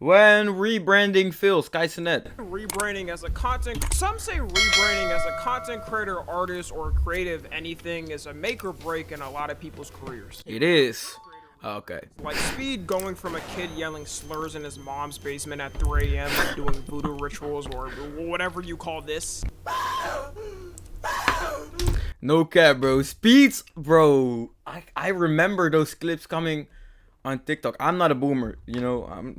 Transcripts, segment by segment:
When rebranding fails, Kai Cenat. Rebranding as a content, some say rebranding as a content creator, artist, or creative anything is a make or break in a lot of people's careers. It is. Okay. Like Speed going from a kid yelling slurs in his mom's basement at 3 a.m. and doing voodoo rituals or whatever you call this. No cap, bro. Speeds, bro. I remember those clips coming on TikTok. I'm not a boomer, you know.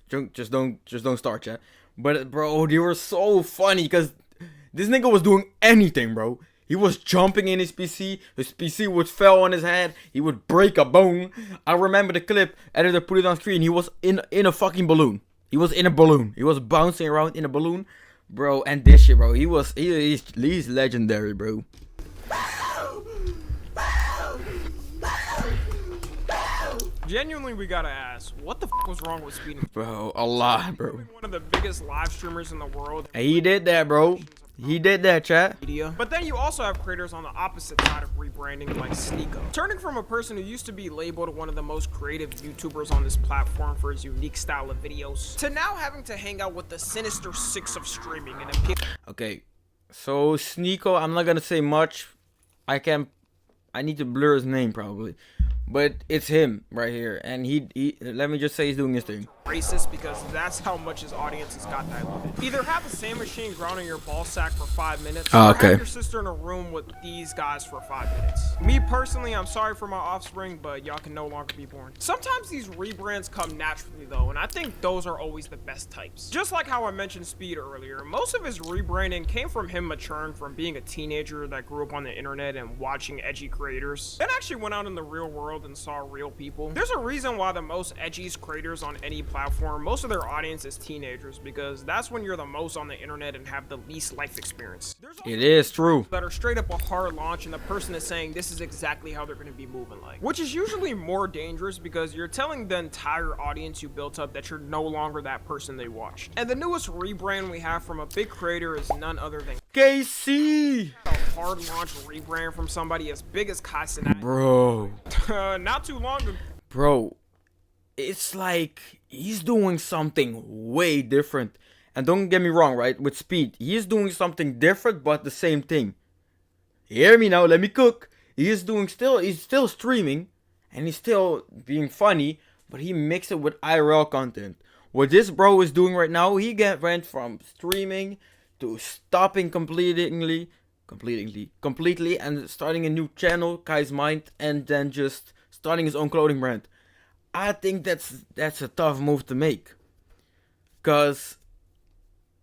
Bro, just don't start, chat. But bro, they were so funny because this nigga was doing anything, bro. He was jumping in his PC. His PC would fell on his head. He would break a bone. I remember the clip. Editor put it on screen. He was in a fucking balloon. He was in a balloon. He was bouncing around in a balloon, bro. And this shit, bro. He's legendary, bro. Genuinely, we gotta ask, what the f was wrong with Speed? Bro, a lot, bro. One of the biggest live streamers in the world. And he did that, bro. He did that, chat. But then you also have creators on the opposite side of rebranding, like Sneeko. Turning from a person who used to be labeled one of the most creative YouTubers on this platform for his unique style of videos, to now having to hang out with the sinister six of streaming and appear. Okay, so Sneeko, I'm not gonna say much. I need to blur his name probably. But it's him right here, and he let me just say he's doing his thing. Racist, because that's how much his audience has got diluted. Either have the same machine grounding your ball sack for 5 minutes, or have your sister in a room with these guys for 5 minutes. Me personally, I'm sorry for my offspring, but y'all can no longer be born. Sometimes these rebrands come naturally though, and I think those are always the best types. Just like how I mentioned Speed earlier, most of his rebranding came from him maturing from being a teenager that grew up on the internet and watching edgy creators, then actually went out in the real world and saw real people. There's a reason why the most edgiest creators on any platform, most of their audience is teenagers, because that's when you're the most on the internet and have the least life experience. It is true. That are straight up a hard launch and the person is saying this is exactly how they're going to be moving like. Which is usually more dangerous because you're telling the entire audience you built up that you're no longer that person they watched. And the newest rebrand we have from a big creator is none other than KC. A hard launch rebrand from somebody as big as Kai Cenat. Bro. Not too long ago. Bro, it's like he's doing something way different. And don't get me wrong, right? With Speed, he's doing something different, but the same thing. Hear me now, let me cook. He's still streaming, and he's still being funny, but he mixed it with IRL content. What this bro is doing right now, he went from streaming to stopping completely, and starting a new channel, Kai's Mind, and then just starting his own clothing brand. I think that's a tough move to make. Cause,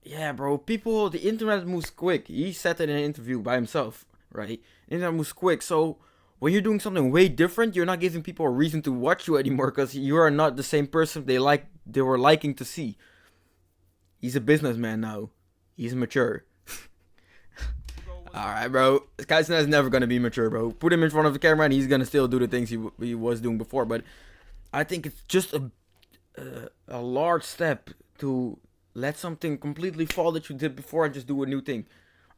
yeah, bro, the internet moves quick. He said it in an interview by himself, right? The internet moves quick, so when you're doing something way different, you're not giving people a reason to watch you anymore, cause you are not the same person they were liking to see. He's a businessman now. He's mature. Alright, bro. Kai Cenat is never gonna be mature, bro. Put him in front of the camera and he's gonna still do the things he was doing before. But I think it's just a large step to let something completely fall that you did before and just do a new thing.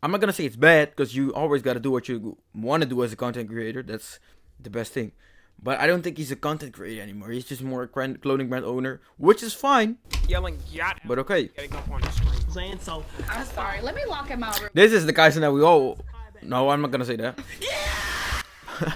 I'm not gonna say it's bad, because you always gotta do what you want to do as a content creator. That's the best thing. But I don't think he's a content creator anymore. He's just more a clothing brand owner, which is fine. Yelling yacht. But okay. Getting up on the screen. Saying so. I'm sorry. Let me lock him out. This is the Kai Cenat we all. No, I'm not gonna say that. Yeah!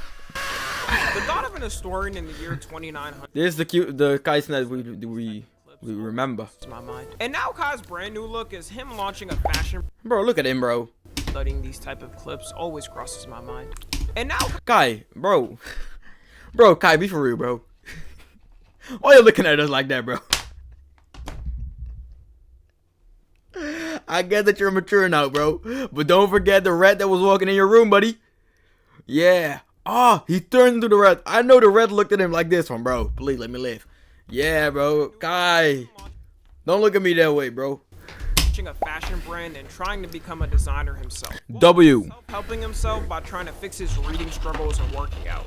The thought of an historian in the year 2900. This is the Kai Cenat we remember. My mind. And now Kai's brand new look is him launching a fashion. Bro, look at him, bro. Studying these type of clips always crosses my mind. And now Kai, bro. Bro, Kai, be for real, bro. Why you looking at us like that, bro? I get that you're mature now, bro. But don't forget the rat that was walking in your room, buddy. Yeah. Oh, he turned into the rat. I know the rat looked at him like this one, bro. Please let me live. Yeah, bro. Kai. Don't look at me that way, bro. A fashion brand and trying to become a designer himself. W. Helping himself by trying to fix his reading struggles and working out.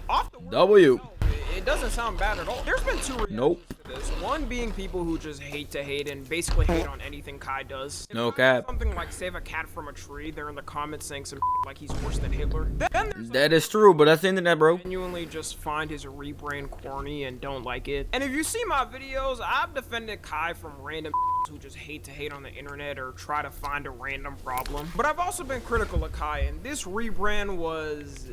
W. it doesn't sound bad at all. There's been two reactions to this. One being people who just hate to hate and basically hate on anything Kai does. No cap. Something like save a cat from a tree, they're in the comments saying some like he's worse than Hitler. Then that is true, but that's the internet, bro. Genuinely just find his rebrand corny and don't like it. And if you see my videos, I've defended Kai from random who just hate to hate on the internet or try to find a random problem. But I've also been critical of Kai, and this rebrand was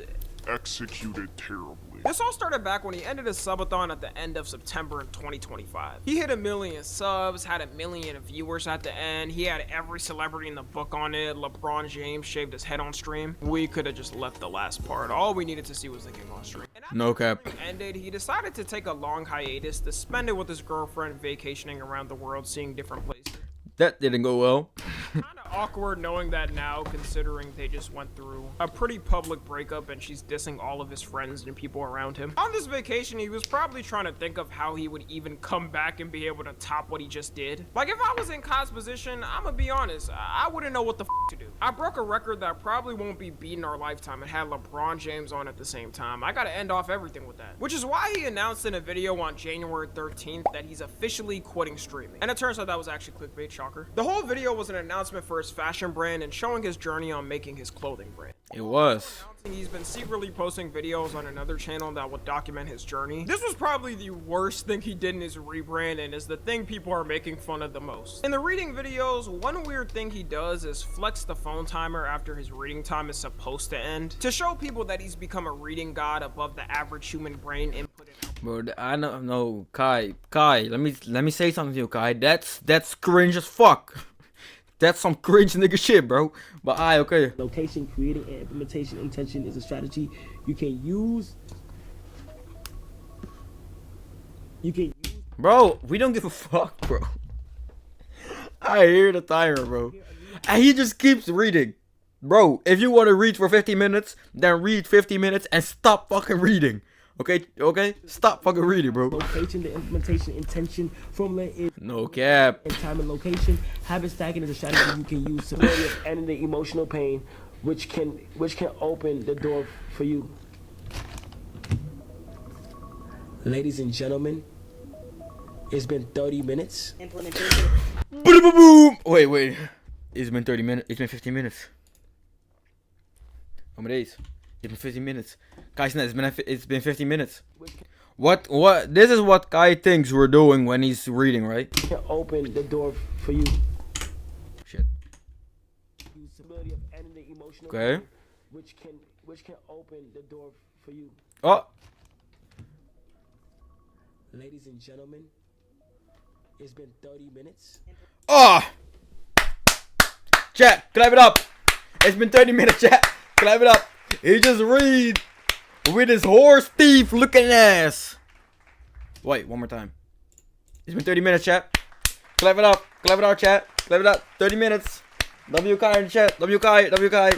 executed terribly. This all started back when he ended his subathon at the end of September in 2025. He hit 1 million subs, had 1 million viewers at the end. He had every celebrity in the book on it. LeBron James shaved his head on stream. We could have just left the last part. All we needed to see was the king on stream. No cap. Ended, he decided to take a long hiatus to spend it with his girlfriend vacationing around the world, seeing different places. That didn't go well. Kind of awkward knowing that now, considering they just went through a pretty public breakup and she's dissing all of his friends and people around him. On this vacation, he was probably trying to think of how he would even come back and be able to top what he just did. Like, if I was in Kai's position, I'm gonna be honest, I wouldn't know what the to do. I broke a record that probably won't be beat in our lifetime and had LeBron James on at the same time. I gotta end off everything with that. Which is why he announced in a video on January 13th that he's officially quitting streaming. And it turns out that was actually clickbait, shocker. The whole video was an announcement for his fashion brand and showing his journey on making his clothing brand. It was. He's been secretly posting videos on another channel that would document his journey. This was probably the worst thing he did in his rebrand and is the thing people are making fun of the most. In the reading videos, one weird thing he does is flex the phone timer after his reading time is supposed to end to show people that he's become a reading god above the average human brain input. Bro, I know, no, Kai, let me say something to you, Kai. That's cringe as fuck. That's some cringe nigga shit, bro. But okay. Location, creating, and implementation intention is a strategy you can use. Bro, we don't give a fuck, bro. I hear the timer, bro. And he just keeps reading. Bro, if you want to read for 50 minutes, then read 50 minutes and stop fucking reading. Okay? Stop fucking reading, bro. Location, the implementation intention, formula is no cap. And time and location. Habit stacking is a strategy you can use to end the emotional pain, which can open the door for you. Ladies and gentlemen, it's been 30 minutes. Implementation. Boom. Wait. It's been 30 minutes. It's been 15 minutes. How many days? It's been 15 minutes. Kai Cenat, it's been 15 minutes. What? This is what Kai thinks we're doing when he's reading, right? Can open the door for you. Shit. Okay. Which can open the door for you. Oh. Ladies and gentlemen, it's been 30 minutes. Oh. Chat, clap it up. It's been 30 minutes, chat. Clap it up. He just read with his horse thief looking ass. Wait, one more time. It's been 30 minutes, chat. Clap it up. Clap it up, chat. Clap it up. 30 minutes. W Kai in the chat. W Kai.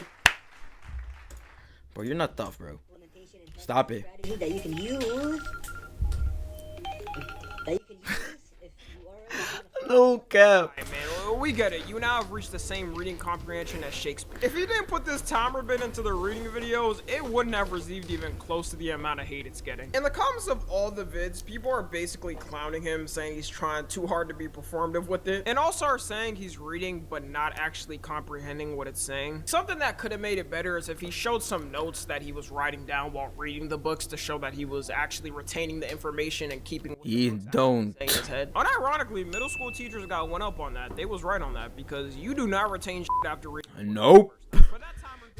Bro, you're not tough, bro. Stop it. That you can use. If you are. No cap. Hey man, we get it. You now have reached the same reading comprehension as Shakespeare. If he didn't put this timer bit into the reading videos, it wouldn't have received even close to the amount of hate it's getting. In the comments of all the vids, people are basically clowning him, saying he's trying too hard to be performative with it, and also are saying he's reading but not actually comprehending what it's saying. Something that could have made it better is if he showed some notes that he was writing down while reading the books to show that he was actually retaining the information and keeping what He don't. in his head. Unironically, middle school teachers got one up on that. They was right on that because you do not retain shit after reading. Nope.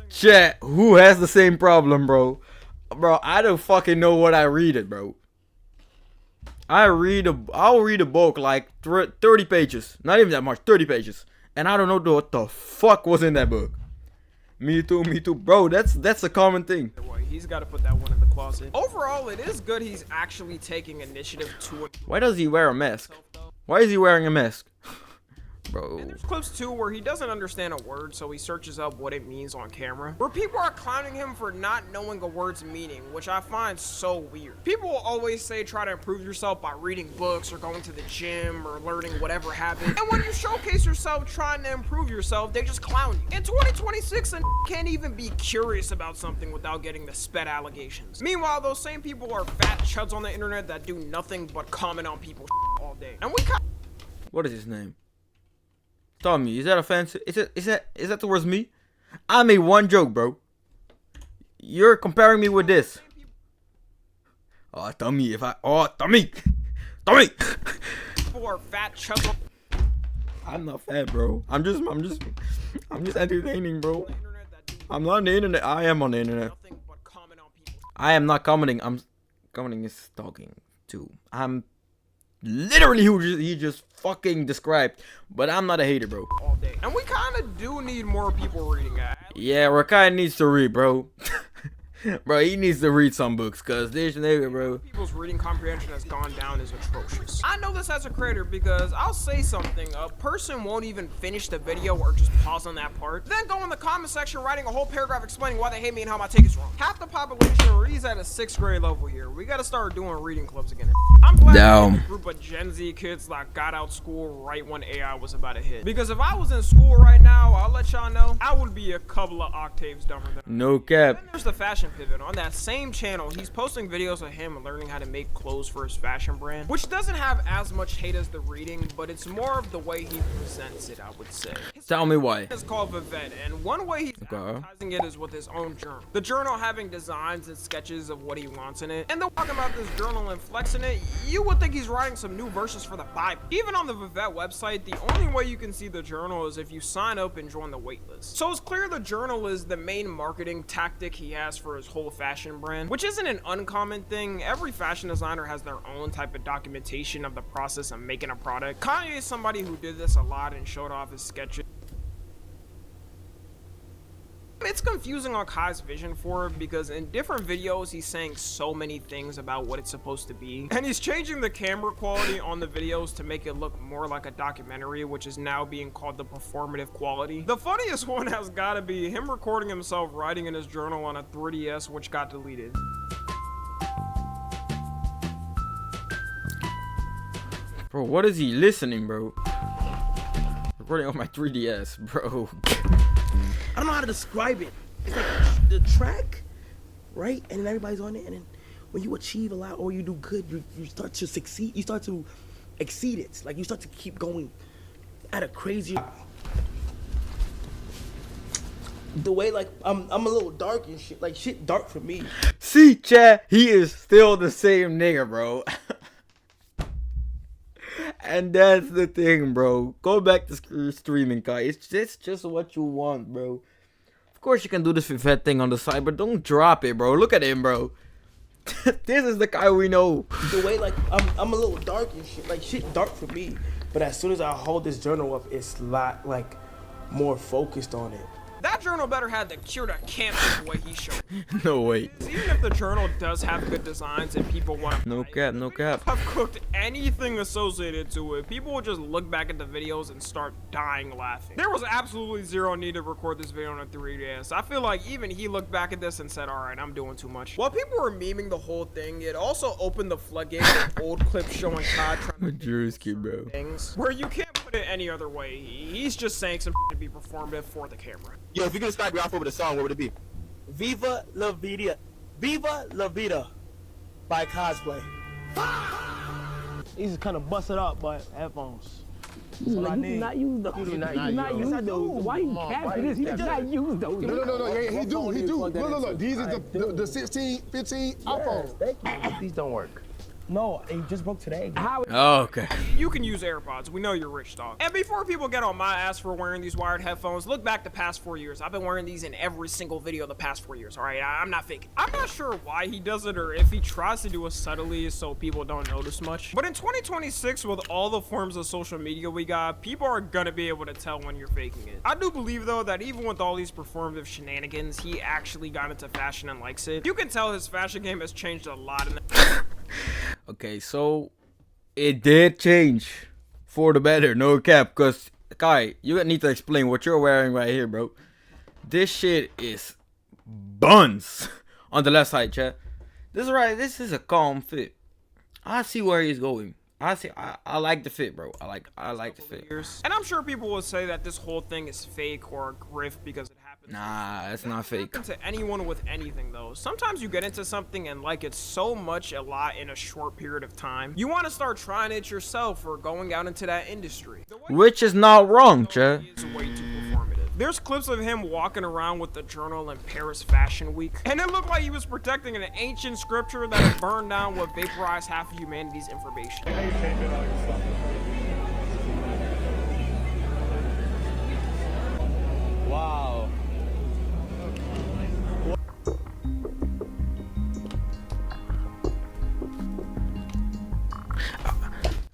Chat, who has the same problem, bro? Bro, I don't fucking know what I read it, bro. I'll read a book like 30 pages. Not even that much, 30 pages. And I don't know what the fuck was in that book. Me too. Bro, that's a common thing. He's got to put that one in the closet. Overall, it is good he's actually taking initiative to it. Why does he wear a mask? Why is he wearing a mask? Bro. And there's clips too where he doesn't understand a word, so he searches up what it means on camera. Where people are clowning him for not knowing a word's meaning, which I find so weird. People will always say try to improve yourself by reading books or going to the gym or learning whatever habit. And when you showcase yourself trying to improve yourself, they just clown you. In 2026, a can't even be curious about something without getting the sped allegations. Meanwhile, those same people are fat chuds on the internet that do nothing but comment on people's all day. And we What is his name? Tell me, is that offensive? Is that towards me? I made one joke, bro. You're comparing me with this. Oh, Tommy, Tommy. people are fat chuds. I'm not fat, bro. I'm just entertaining, bro. I'm not on the internet. I am on the internet. I am not commenting. I'm commenting is talking too. I'm literally who he just fucking described, but I'm not a hater, bro. All day. And we kind of do need more people reading that. Yeah, Rakai needs to read, bro. Bro, he needs to read some books, cause this nigga, bro. People's reading comprehension has gone down is atrocious. I know this as a creator because I'll say something, a person won't even finish the video or just pause on that part, then go in the comment section writing a whole paragraph explaining why they hate me and how my take is wrong. Half the population reads at a 6th grade level here. We gotta start doing reading clubs again. I'm glad Damn. a group of Gen Z kids that got out school right when AI was about to hit. Because if I was in school right now, I'll let y'all know, I would be a couple of octaves dumber than No cap. Then there's the fashion pivot. On that same channel, he's posting videos of him learning how to make clothes for his fashion brand, which doesn't have as much hate as the reading, but it's more of the way he presents it, I would say. Tell me why. It's called Vivette, and one way he's advertising it is with his own journal. The journal having designs and sketches of what he wants in it, and then talking about this journal and flexing it, you would think he's writing some new verses for the Bible. Even on the Vivette website, the only way you can see the journal is if you sign up and join the waitlist. So it's clear the journal is the main marketing tactic he has for his whole fashion brand, which isn't an uncommon thing. Every fashion designer has their own type of documentation of the process of making a product. Kanye is somebody who did this a lot and showed off his sketches. It's confusing on Kai's vision for it because in different videos he's saying so many things about what it's supposed to be, and he's changing the camera quality on the videos to make it look more like a documentary, which is now being called the performative quality. The funniest one has gotta be him recording himself writing in his journal on a 3DS, which got deleted. Bro, what is he listening, bro? Recording on my 3DS, bro. I don't know how to describe it. It's like the track, right? And then everybody's on it. And then when you achieve a lot or you do good, you start to succeed. You start to exceed it. Like you start to keep going at a crazy. The way like I'm a little dark and shit. Like shit dark for me. See, chat, he is still the same nigga, bro. And that's the thing, bro. Go back to streaming, Kai. It's just what you want, bro. Of course you can do this Vivette thing on the side, but don't drop it, bro. Look at him, bro. This is the Kai we know. The way like I'm a little dark and shit. Like shit dark for me. But as soon as I hold this journal up, it's a lot like more focused on it. That journal better have the cure to cancer the way he showed. No way. Even if the journal does have good designs and people want to No cap, no cap. I've cooked anything associated to it, people will just look back at the videos and start dying laughing. There was absolutely zero need to record this video on a 3DS. I feel like even he looked back at this and said, alright, I'm doing too much. While people were memeing the whole thing, it also opened the floodgates of old clips showing Kai trying to do bro. things where you can't put it any other way. He's just saying some to be performative for the camera. Yo, if you could start me off with a song, what would it be? Viva La Vida by Cosplay. These is kind of busted up, but headphones. That's what I You need. do not use those. You do not You do not use use those. Why you capping this? He does not use those. No, he do. Look, these is the 16, 15 iPhones. Thank you. These don't work. No, they just broke today. How? Oh, okay. You can use AirPods. We know you're rich, dog. And before people get on my ass for wearing these wired headphones, look back the past 4 years. I've been wearing these in every single video the past 4 years, all right? I'm not faking. I'm not sure why he does it or if he tries to do it subtly so people don't notice much. But in 2026, with all the forms of social media we got, people are gonna be able to tell when you're faking it. I do believe, though, that even with all these performative shenanigans, he actually got into fashion and likes it. You can tell his fashion game has changed a lot in the Okay, so it did change for the better, no cap, because Kai, you need to explain what you're wearing right here, bro. This shit is buns on the left side, chat. This is a calm fit. I see where he's going. I like the fit, bro. I like the fit. And I'm sure people will say that this whole thing is fake or a grift because it happens. Nah, it's not fake. To anyone with anything though, sometimes you get into something and like it so much a lot in a short period of time, you want to start trying it yourself or going out into that industry. Which is not wrong, chat. Is way too performative. There's clips of him walking around with the journal in Paris Fashion Week, and it looked like he was protecting an ancient scripture that had burned down would vaporize half of humanity's information. Wow.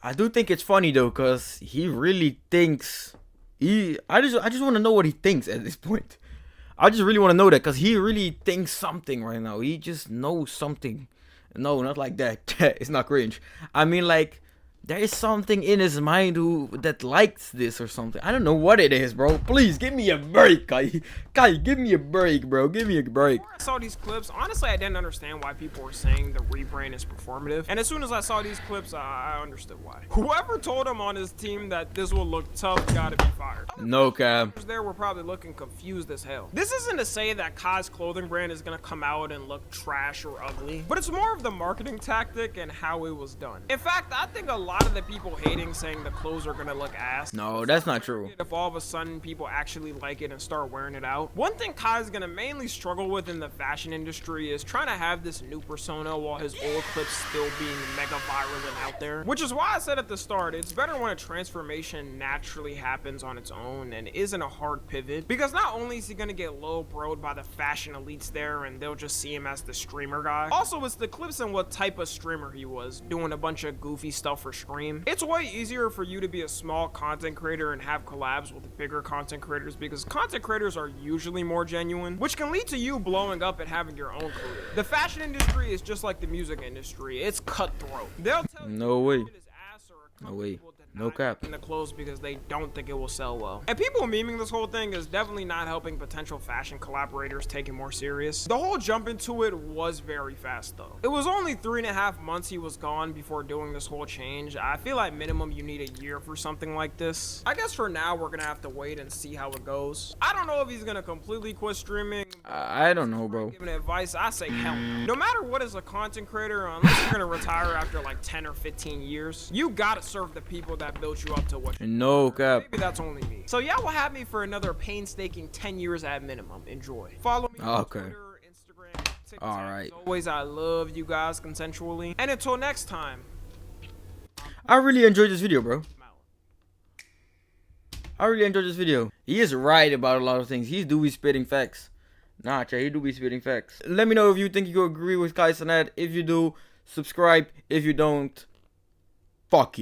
I do think it's funny though, cause he really thinks I just want to know what he thinks at this point. I just really want to know that, cause he really thinks something right now. He just knows something. No, not like that. It's not cringe. I mean, like, there is something in his mind that likes this or something. I don't know what it is, bro. Please give me a break, Kai. Kai, give me a break, bro. Give me a break. Before I saw these clips, honestly, I didn't understand why people were saying the rebrand is performative. And as soon as I saw these clips, I understood why. Whoever told him on his team that this will look tough gotta be fired. No cap. There were probably looking confused as hell. This isn't to say that Kai's clothing brand is gonna come out and look trash or ugly, but it's more of the marketing tactic and how it was done. In fact, I think a lot of the people hating saying the clothes are gonna look ass. No, that's not true. If all of a sudden people actually like it and start wearing it out. One thing Kai's gonna mainly struggle with in the fashion industry is trying to have this new persona while his old clips still being mega viral and out there. Which is why I said at the start, it's better when a transformation naturally happens on its own and isn't a hard pivot. Because not only is he gonna get low broed by the fashion elites there and they'll just see him as the streamer guy. Also, it's the clips and what type of streamer he was, doing a bunch of goofy stuff for stream. It's way easier for you to be a small content creator and have collabs with bigger content creators because content creators are usually more genuine, which can lead to you blowing up and having your own career. The fashion industry is just like the music industry. It's cutthroat. They'll tell you no way. it is ass or a No way. company will No deny cap. making the clothes because they don't think it will sell well. And people memeing this whole thing is definitely not helping potential fashion collaborators take it more serious. The whole jump into it was very fast though. It was only 3.5 months he was gone before doing this whole change. I feel like minimum you need a year for something like this. I guess for now we're gonna have to wait and see how it goes. I don't know if he's gonna completely quit streaming. I don't know, bro. Giving advice, I say hell no. No matter what as a content creator, unless you're gonna retire after like 10 or 15 years, you gotta serve the people that built you up to what you No cap. Maybe that's only me. So y'all will have me for another painstaking 10 years at minimum. Enjoy. Follow me on Okay. Twitter, Instagram, TikTok. All right. As always, I love you guys consensually. And until next time. I really enjoyed this video, bro. I really enjoyed this video. He is right about a lot of things. He do be spitting facts. Nah, chat, he do be spitting facts. Let me know if you think you agree with Kai Cenat. If you do, subscribe. If you don't, fuck you.